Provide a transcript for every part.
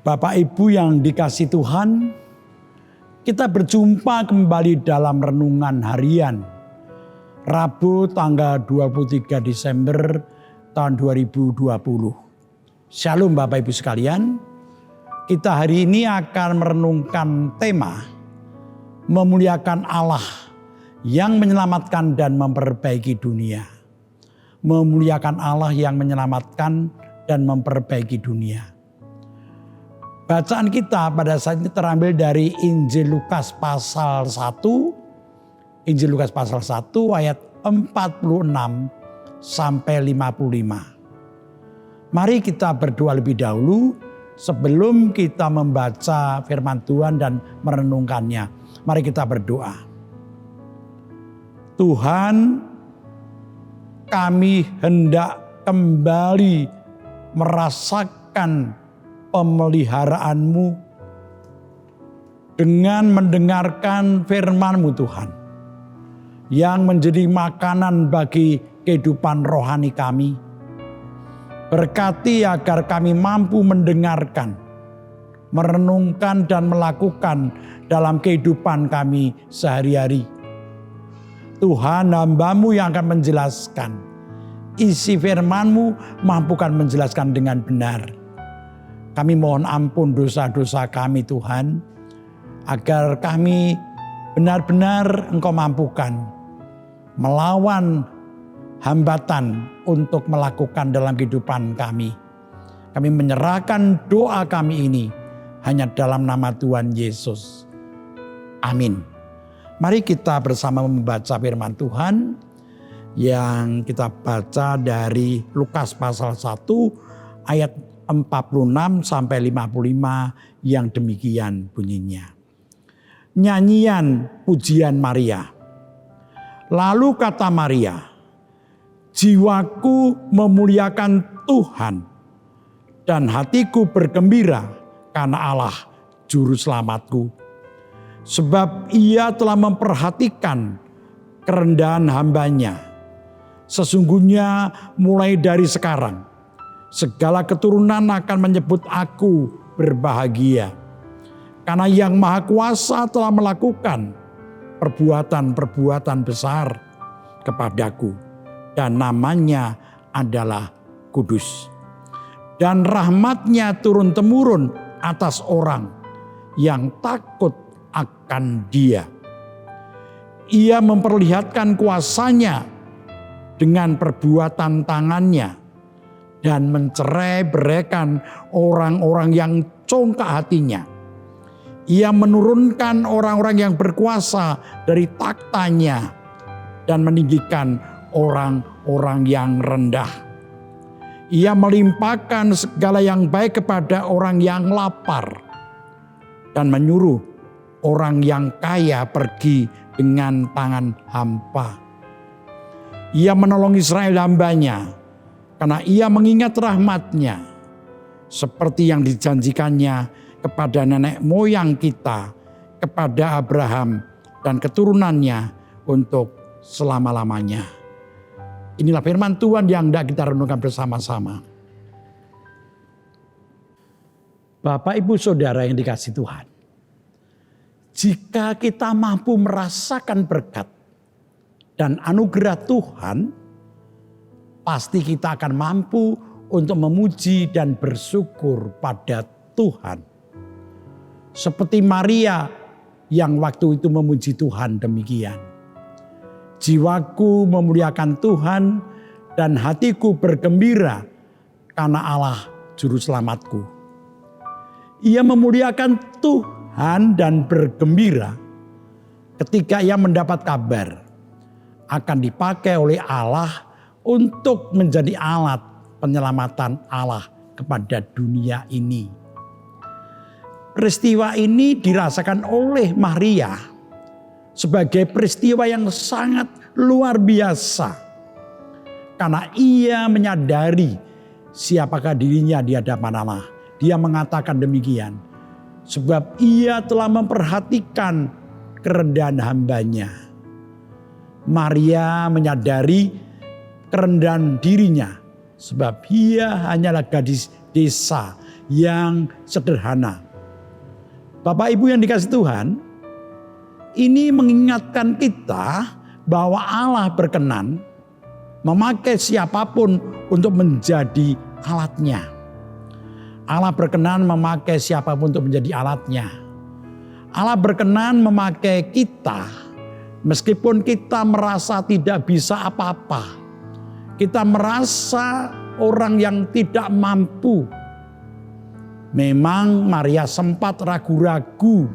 Bapak Ibu yang dikasihi Tuhan, kita berjumpa kembali dalam renungan harian Rabu tanggal 23 Desember tahun 2020. Shalom Bapak Ibu sekalian, kita hari ini akan merenungkan tema memuliakan Allah yang menyelamatkan dan memperbaiki dunia. Memuliakan Allah yang menyelamatkan dan memperbaiki dunia. Bacaan kita pada saat ini terambil dari Injil Lukas pasal 1. Injil Lukas pasal 1 ayat 46 sampai 55. Mari kita berdoa lebih dahulu sebelum kita membaca firman Tuhan dan merenungkannya. Mari kita berdoa. Tuhan, kami hendak kembali merasakan pemeliharaanmu dengan mendengarkan firman-Mu Tuhan yang menjadi makanan bagi kehidupan rohani kami. Berkati agar kami mampu mendengarkan, merenungkan dan melakukan dalam kehidupan kami sehari-hari. Tuhan, hamba-Mu yang akan menjelaskan isi firman-Mu, mampukan menjelaskan dengan benar. Kami mohon ampun dosa-dosa kami Tuhan, agar kami benar-benar Engkau mampukan melawan hambatan untuk melakukan dalam kehidupan kami. Kami menyerahkan doa kami ini hanya dalam nama Tuhan Yesus. Amin. Mari kita bersama membaca firman Tuhan yang kita baca dari Lukas pasal 1 ayat 46 sampai 55 yang demikian bunyinya. Nyanyian pujian Maria. Lalu kata Maria, jiwaku memuliakan Tuhan dan hatiku bergembira karena Allah juru selamatku. Sebab ia telah memperhatikan kerendahan hambanya. Sesungguhnya mulai dari sekarang segala keturunan akan menyebut aku berbahagia. Karena yang Maha Kuasa telah melakukan perbuatan-perbuatan besar kepadaku. Dan namanya adalah kudus. Dan rahmatnya turun-temurun atas orang yang takut akan Dia. Ia memperlihatkan kuasanya dengan perbuatan tangannya. Dan mencerai-beraikan orang-orang yang congkak hatinya. Ia menurunkan orang-orang yang berkuasa dari taktanya dan meninggikan orang-orang yang rendah. Ia melimpahkan segala yang baik kepada orang yang lapar dan menyuruh orang yang kaya pergi dengan tangan hampa. Ia menolong Israel hambanya karena ia mengingat rahmat-Nya seperti yang dijanjikannya kepada nenek moyang kita, kepada Abraham dan keturunannya untuk selama-lamanya. Inilah firman Tuhan yang hendak kita renungkan bersama-sama. Bapak, Ibu, Saudara yang dikasihi Tuhan. Jika kita mampu merasakan berkat dan anugerah Tuhan, pasti kita akan mampu untuk memuji dan bersyukur pada Tuhan. Seperti Maria yang waktu itu memuji Tuhan demikian. Jiwaku memuliakan Tuhan dan hatiku bergembira karena Allah juru selamatku. Ia memuliakan Tuhan dan bergembira ketika ia mendapat kabar akan dipakai oleh Allah untuk menjadi alat penyelamatan Allah kepada dunia ini. Peristiwa ini dirasakan oleh Maria sebagai peristiwa yang sangat luar biasa. Karena ia menyadari siapakah dirinya di hadapan Allah. Dia mengatakan demikian. Sebab ia telah memperhatikan kerendahan hambanya. Maria menyadari kerendahan dirinya. Sebab ia hanyalah gadis desa yang sederhana. Bapak Ibu yang dikasihi Tuhan, ini mengingatkan kita bahwa Allah berkenan memakai siapapun untuk menjadi alatnya. Allah berkenan memakai siapapun untuk menjadi alatnya. Allah berkenan memakai kita meskipun kita merasa tidak bisa apa-apa. Kita merasa orang yang tidak mampu. Memang Maria sempat ragu-ragu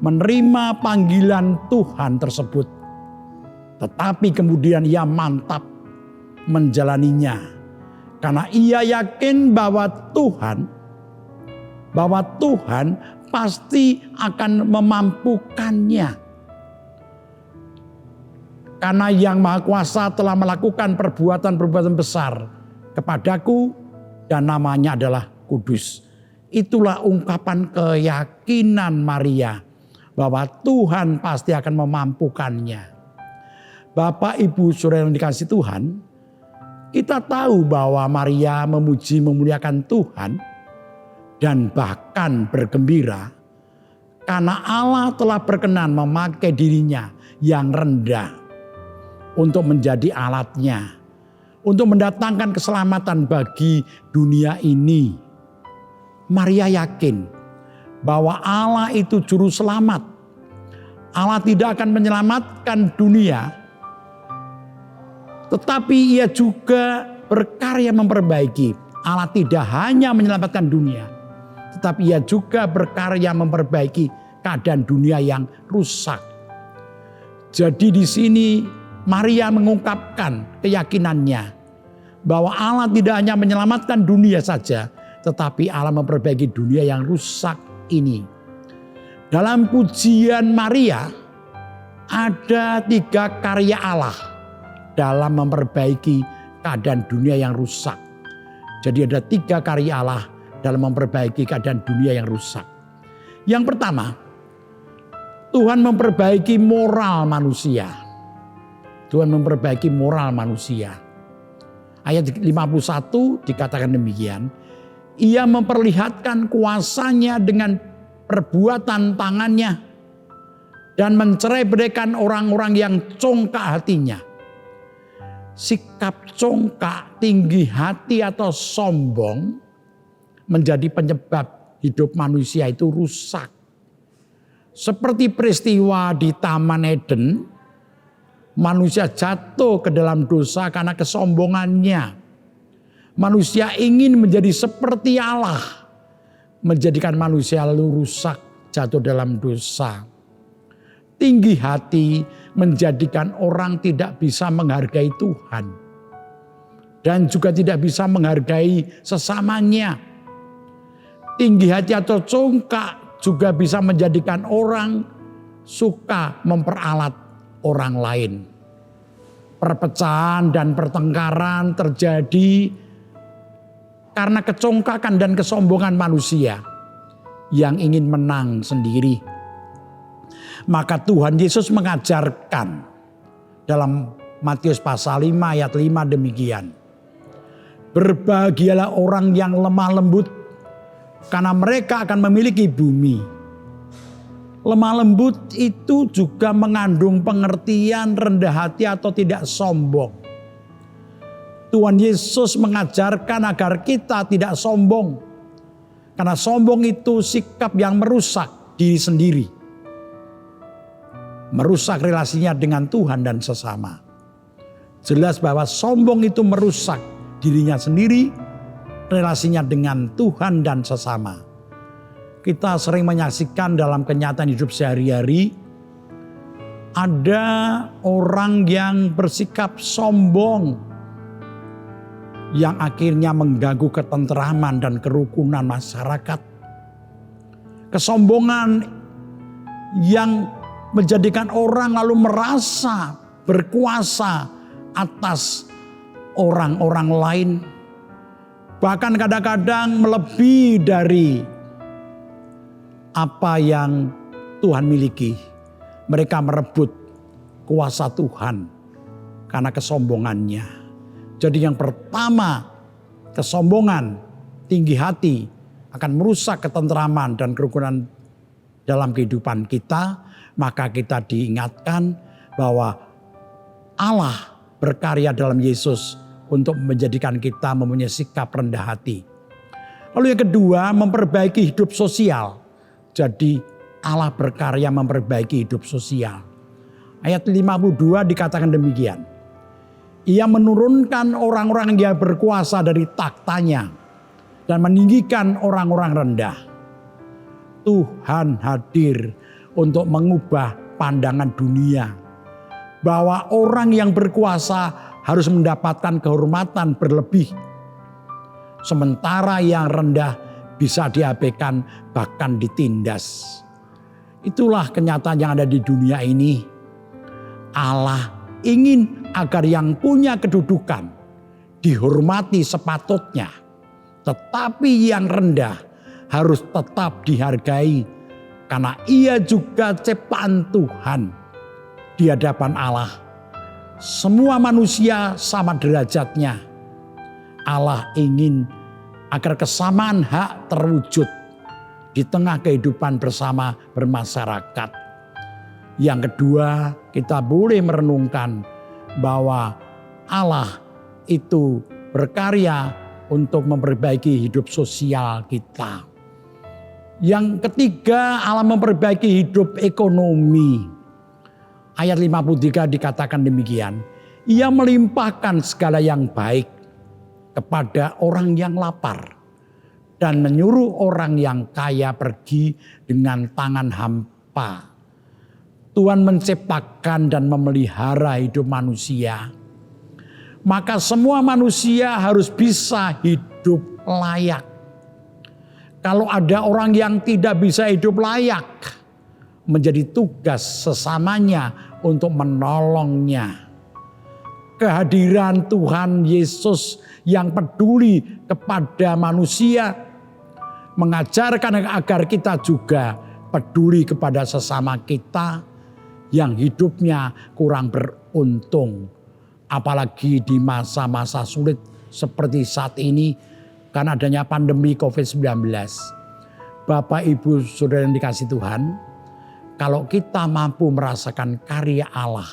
menerima panggilan Tuhan tersebut. Tetapi kemudian ia mantap menjalaninya. Karena ia yakin bahwa Tuhan pasti akan memampukannya. Karena Yang Maha Kuasa telah melakukan perbuatan-perbuatan besar kepadaku dan namanya adalah kudus. Itulah ungkapan keyakinan Maria bahwa Tuhan pasti akan memampukannya. Bapak, Ibu, Saudara yang dikasihi Tuhan, kita tahu bahwa Maria memuji memuliakan Tuhan dan bahkan bergembira karena Allah telah berkenan memakai dirinya yang rendah untuk menjadi alatnya, untuk mendatangkan keselamatan bagi dunia ini. Maria yakin bahwa Allah itu juru selamat. Allah tidak akan menyelamatkan dunia, tetapi ia juga berkarya memperbaiki. Allah tidak hanya menyelamatkan dunia, tetapi ia juga berkarya memperbaiki keadaan dunia yang rusak. Jadi di sini Maria mengungkapkan keyakinannya bahwa Allah tidak hanya menyelamatkan dunia saja, tetapi Allah memperbaiki dunia yang rusak ini. Dalam pujian Maria ada 3 karya Allah dalam memperbaiki keadaan dunia yang rusak. Jadi ada 3 karya Allah dalam memperbaiki keadaan dunia yang rusak. Yang pertama, Tuhan memperbaiki moral manusia. Tuhan memperbaiki moral manusia. Ayat 51 dikatakan demikian. Ia memperlihatkan kuasanya dengan perbuatan tangannya dan mencerai-beraikan orang-orang yang congkak hatinya. Sikap congkak, tinggi hati atau sombong menjadi penyebab hidup manusia itu rusak. Seperti peristiwa di Taman Eden, manusia jatuh ke dalam dosa karena kesombongannya. Manusia ingin menjadi seperti Allah, menjadikan manusia lalu rusak, jatuh dalam dosa. Tinggi hati menjadikan orang tidak bisa menghargai Tuhan dan juga tidak bisa menghargai sesamanya. Tinggi hati atau congkak juga bisa menjadikan orang suka memperalat orang lain. Perpecahan dan pertengkaran terjadi karena kecongkakan dan kesombongan manusia yang ingin menang sendiri. Maka Tuhan Yesus mengajarkan dalam Matius pasal 5 ayat 5 demikian. Berbahagialah orang yang lemah lembut, karena mereka akan memiliki bumi. Lemah lembut itu juga mengandung pengertian rendah hati atau tidak sombong. Tuhan Yesus mengajarkan agar kita tidak sombong. Karena sombong itu sikap yang merusak diri sendiri. Merusak relasinya dengan Tuhan dan sesama. Jelas bahwa sombong itu merusak dirinya sendiri, relasinya dengan Tuhan dan sesama. Kita sering menyaksikan dalam kenyataan hidup sehari-hari, ada orang yang bersikap sombong, yang akhirnya mengganggu ketenteraman dan kerukunan masyarakat. Kesombongan yang menjadikan orang lalu merasa berkuasa atas orang-orang lain. Bahkan kadang-kadang melebihi dari apa yang Tuhan miliki. Mereka merebut kuasa Tuhan karena kesombongannya. Jadi yang pertama, kesombongan, tinggi hati akan merusak ketentraman dan kerukunan dalam kehidupan kita, maka kita diingatkan bahwa Allah berkarya dalam Yesus untuk menjadikan kita mempunyai sikap rendah hati. Lalu yang kedua, memperbaiki hidup sosial. Jadi Allah berkarya memperbaiki hidup sosial. Ayat 52 dikatakan demikian. Ia menurunkan orang-orang yang berkuasa dari taktanya dan meninggikan orang-orang rendah. Tuhan hadir untuk mengubah pandangan dunia bahwa orang yang berkuasa harus mendapatkan kehormatan berlebih, sementara yang rendah bisa diabaikan bahkan ditindas. Itulah kenyataan yang ada di dunia ini. Allah ingin agar yang punya kedudukan dihormati sepatutnya, tetapi yang rendah harus tetap dihargai karena ia juga ciptaan Tuhan di hadapan Allah. Semua manusia sama derajatnya. Allah ingin agar kesamaan hak terwujud di tengah kehidupan bersama bermasyarakat. Yang kedua, kita boleh merenungkan bahwa Allah itu berkarya untuk memperbaiki hidup sosial kita. Yang ketiga, Allah memperbaiki hidup ekonomi. Ayat 53 dikatakan demikian. Ia melimpahkan segala yang baik kepada orang yang lapar dan menyuruh orang yang kaya pergi dengan tangan hampa. Tuhan menciptakan dan memelihara hidup manusia. Maka semua manusia harus bisa hidup layak. Kalau ada orang yang tidak bisa hidup layak, menjadi tugas sesamanya untuk menolongnya. Kehadiran Tuhan Yesus yang peduli kepada manusia mengajarkan agar kita juga peduli kepada sesama kita yang hidupnya kurang beruntung. Apalagi di masa-masa sulit seperti saat ini karena adanya pandemi COVID-19. Bapak, Ibu, Saudara yang dikasihi Tuhan, kalau kita mampu merasakan karya Allah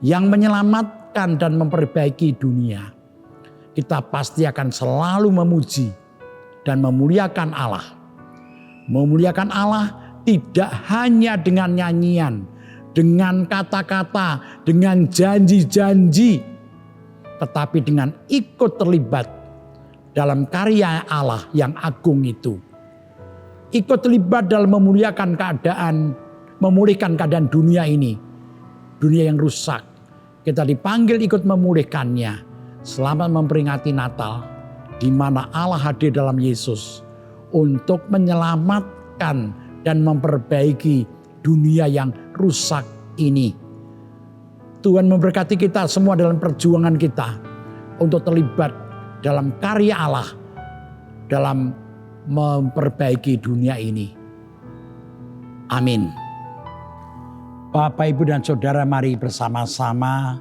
yang menyelamatkan dan memperbaiki dunia, kita pasti akan selalu memuji dan memuliakan Allah. Memuliakan Allah tidak hanya dengan nyanyian, dengan kata-kata, dengan janji-janji, tetapi dengan ikut terlibat dalam karya Allah yang agung itu. Ikut terlibat dalam memulihkan keadaan dunia ini. Dunia yang rusak. Kita dipanggil ikut memulihkannya. Selamat memperingati Natal, di mana Allah hadir dalam Yesus untuk menyelamatkan dan memperbaiki dunia yang rusak ini. Tuhan memberkati kita semua dalam perjuangan kita untuk terlibat dalam karya Allah, dalam memperbaiki dunia ini. Amin. Bapak, Ibu, dan Saudara, mari bersama-sama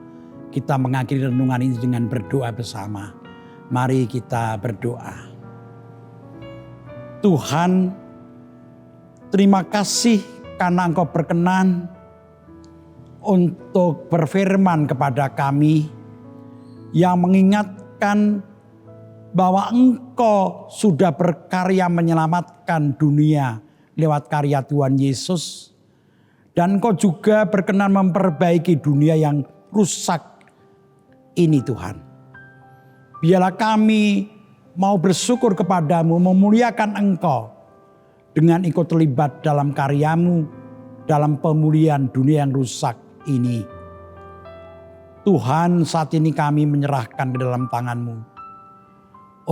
kita mengakhiri renungan ini dengan berdoa bersama. Mari kita berdoa. Tuhan, terima kasih karena Engkau berkenan untuk berfirman kepada kami yang mengingatkan bahwa Engkau sudah berkarya menyelamatkan dunia lewat karya Tuhan Yesus. Dan Engkau juga berkenan memperbaiki dunia yang rusak ini, Tuhan. Biarlah kami mau bersyukur kepadamu, memuliakan Engkau dengan ikut terlibat dalam karyamu, dalam pemulihan dunia yang rusak ini. Tuhan, saat ini kami menyerahkan ke dalam tangan-Mu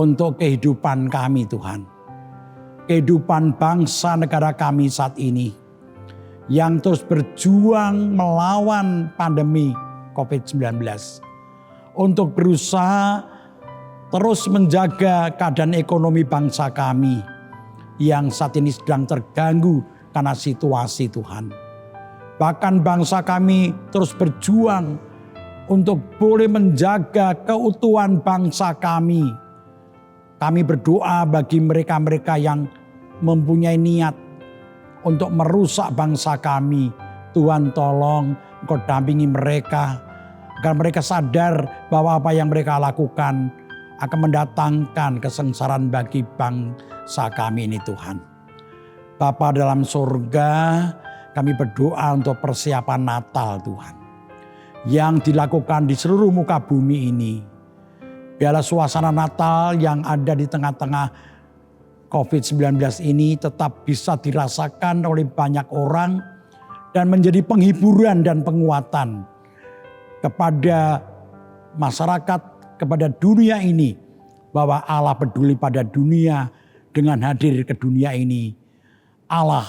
untuk kehidupan kami, Tuhan. Kehidupan bangsa negara kami saat ini yang terus berjuang melawan pandemi COVID-19. Untuk berusaha terus menjaga keadaan ekonomi bangsa kami yang saat ini sedang terganggu karena situasi, Tuhan. Bahkan bangsa kami terus berjuang untuk boleh menjaga keutuhan bangsa kami. Kami berdoa bagi mereka-mereka yang mempunyai niat untuk merusak bangsa kami. Tuhan tolong Engkau dampingi mereka, agar mereka sadar bahwa apa yang mereka lakukan akan mendatangkan kesengsaraan bagi bangsa kami ini Tuhan. Bapa dalam surga, kami berdoa untuk persiapan Natal Tuhan, yang dilakukan di seluruh muka bumi ini. Biarlah suasana Natal yang ada di tengah-tengah COVID-19 ini tetap bisa dirasakan oleh banyak orang dan menjadi penghiburan dan penguatan kepada masyarakat, kepada dunia ini, bahwa Allah peduli pada dunia. Dengan hadir ke dunia ini, Allah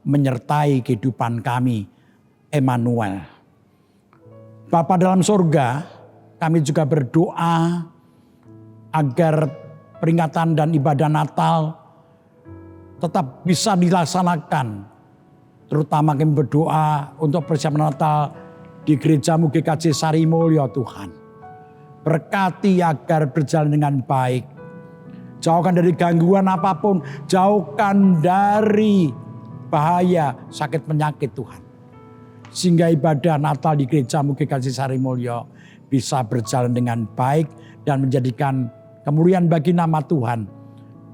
menyertai kehidupan kami, Emmanuel. Bapa dalam surga, kami juga berdoa agar peringatan dan ibadah Natal tetap bisa dilaksanakan. Terutama kami berdoa untuk persiapan Natal di Gerejamu GKJ Sarimulyo Tuhan. Berkati agar berjalan dengan baik. Jauhkan dari gangguan apapun, jauhkan dari bahaya, sakit penyakit Tuhan. Sehingga ibadah Natal di Gerejamu GKJ Sarimulyo bisa berjalan dengan baik dan menjadikan kemuliaan bagi nama Tuhan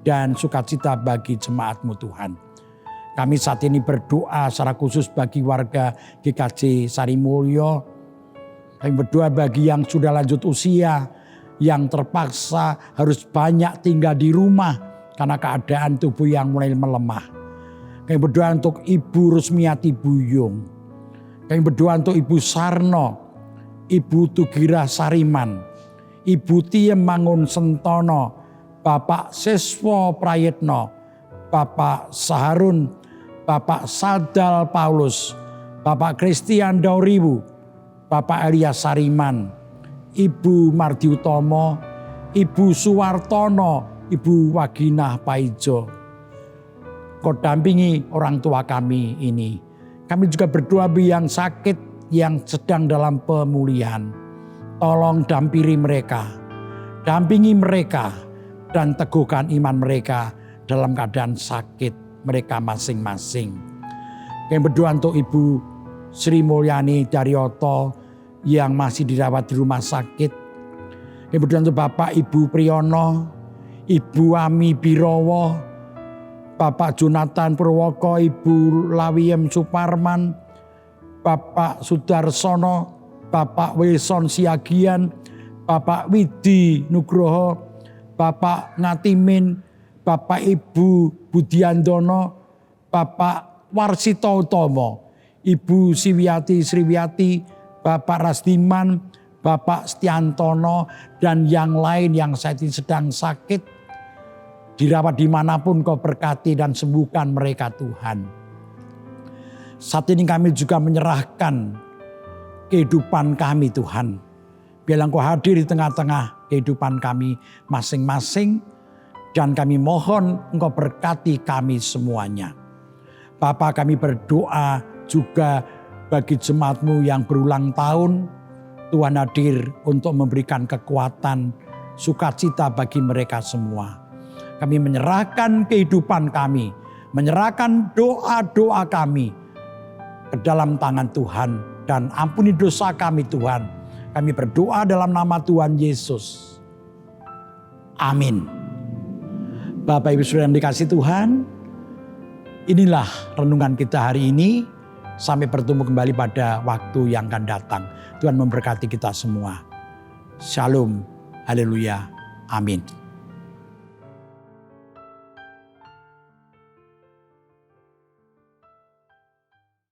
dan sukacita bagi jemaat-Mu Tuhan. Kami saat ini berdoa secara khusus bagi warga GKJ Sarimulyo. Kami berdoa bagi yang sudah lanjut usia, yang terpaksa harus banyak tinggal di rumah karena keadaan tubuh yang mulai melemah. Kami berdoa untuk Ibu Rusmiati Buyung. Kami berdoa untuk Ibu Sarno, Ibu Tugira Sariman, Ibu Tiem Mangun Sentono, Bapak Siswo Prayitno, Bapak Saharun, Bapak Sadal Paulus, Bapak Christian Dauriwu, Bapak Elias Sariman, Ibu Mardi Utomo, Ibu Suwartono, Ibu Waginah Paijo. Kau dampingi orang tua kami ini. Kami juga berdoa bagi yang sakit, yang sedang dalam pemulihan. Tolong dampingi mereka, dampingi mereka, dan teguhkan iman mereka dalam keadaan sakit mereka masing-masing. Kami berdoa untuk Ibu Sri Mulyani Daryoto yang masih dirawat di rumah sakit. Kami berdoa untuk Bapak Ibu Priyono, Ibu Ami Birowo, Bapak Jonathan Purwoko, Ibu Lawiem Suparman, Bapak Sudarsono, Bapak Wilson Siagian, Bapak Widi Nugroho, Bapak Ngatimin, Bapak Ibu Budiandono, Bapak Warsito Utomo, Ibu Siwiati Sriwiati, Bapak Rasdiman, Bapak Stiantono, dan yang lain yang saat ini sedang sakit. Dirawat dimanapun Kau berkati dan sembuhkan mereka Tuhan. Saat ini kami juga menyerahkan kehidupan kami Tuhan. Biarlah Engkau hadir di tengah-tengah kehidupan kami masing-masing. Dan kami mohon Engkau berkati kami semuanya. Bapa, kami berdoa juga bagi jemaat-Mu yang berulang tahun. Tuhan hadir untuk memberikan kekuatan, sukacita bagi mereka semua. Kami menyerahkan kehidupan kami, menyerahkan doa-doa kami ke dalam tangan Tuhan. Dan ampuni dosa kami Tuhan. Kami berdoa dalam nama Tuhan Yesus. Amin. Bapak Ibu Saudara yang dikasihi Tuhan, inilah renungan kita hari ini. Sampai bertemu kembali pada waktu yang akan datang. Tuhan memberkati kita semua. Shalom. Haleluya. Amin.